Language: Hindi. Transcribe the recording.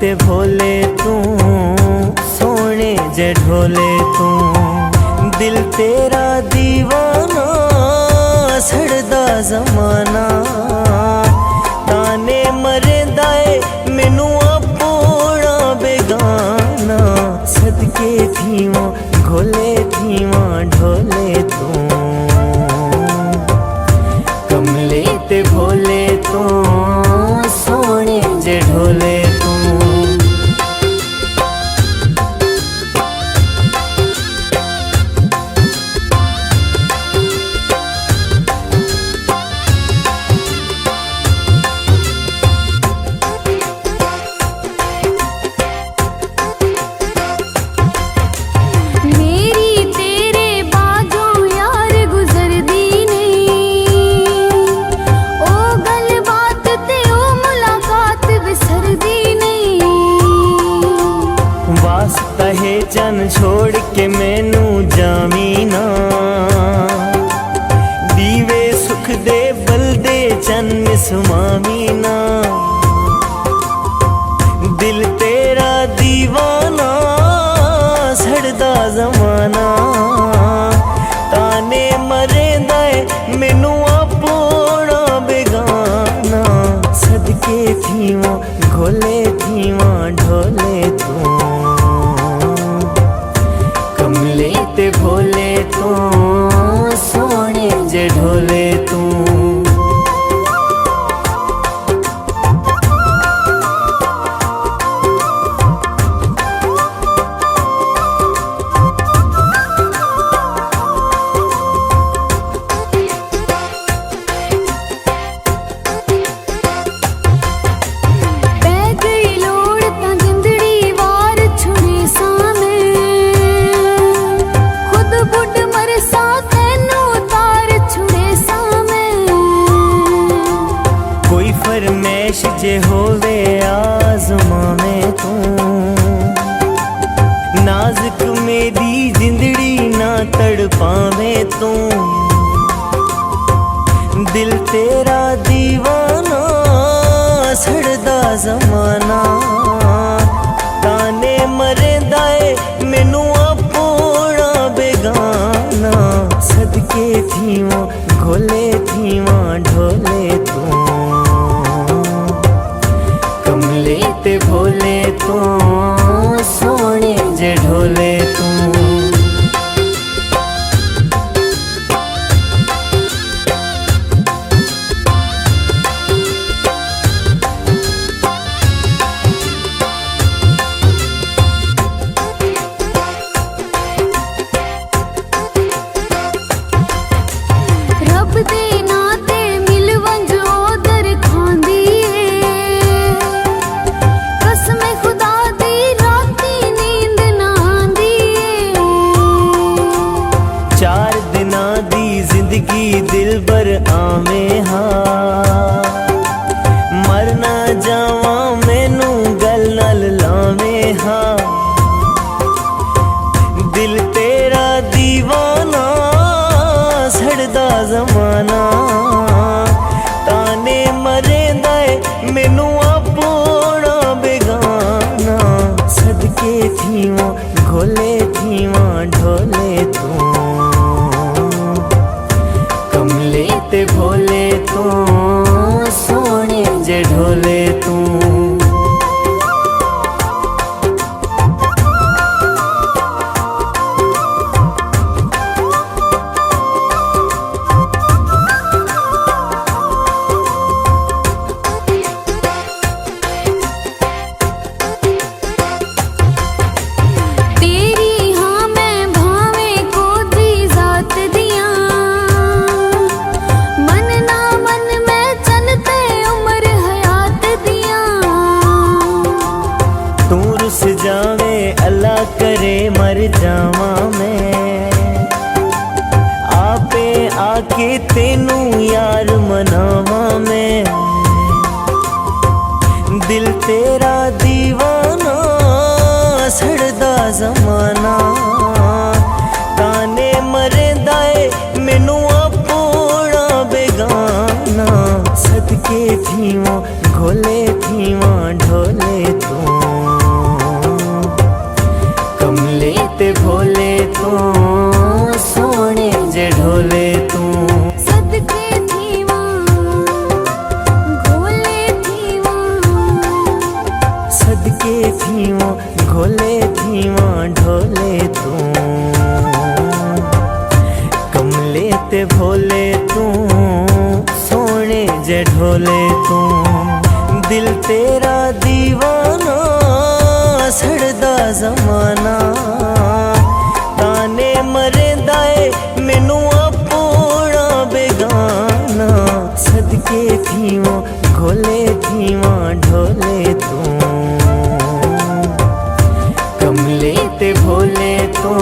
ते भोले तू सोने जे ढोले तू दिल तेरा दीवाना सड़दा जमाना ताने मरदा है मैनू अपना बेगाना सदके थीवा घोले थीवा ढोले तू कमले ते भोले तू सोने जे ढोले तू है जन छोड़ के मैनू जामी ना दीवे सुख दे बलदे चन्न सुमामी ना दिल तेरा दीवाना सड़दा जमाना ताने मरेंदा है मैनू अपना बेगाना सदके थीवा घोले थीवा ढोले तू कमले ते भोले तू सोने जे ढोले तू फरमैश जे होवे आज़मा में तू नाजुक मेरी जिंदड़ी ना तड़पावे तू दिल तेरा दीवाना सड़दा जमाना ताने मरेंदा है मैनू अपना बेगाना सदके थीवा घोले थीवा ढोले तू कमले ते भोले तू सोने जे ढोले तू रब दे नाते मिल वंजो दर खांदी कसम खुदा दी राती नींद ना आंदी 4 दिना दी जिंदगी दिल बर आवे हाँ मर ना जावा मैनू गल नल लावे हाँ दिल तेरा दीवाना सड़दा जमाना ताने मरेंदा है मैनू अपना बेगाना सदके थीवा घोले थीवा ढोले तू कमले ते भोले तू सोने जे ढोले तू जावे अल्लाह करे मर जावा मैं आपे आके तेनू यार मनावा मैं दिल तेरा दीवाना सड़दा जमाना ताने मरेंदा है मैनू अपना बेगाना सदके थीवो घोले थीवा ढोले तू कमले ते भोले तू सोने जे ढोले तू सदके थीवा घोले थीवा सदके थीवो घोले थीवा ढोले तू कमले ते भोले तू सोने जे ढोले तू दिल तेरा दीवाना सड़दा जमाना ताने मरेंदा ए मैनू अपना बेगाना सदके थीवो घोले थीवा ढोले तू कमले ते भोले तू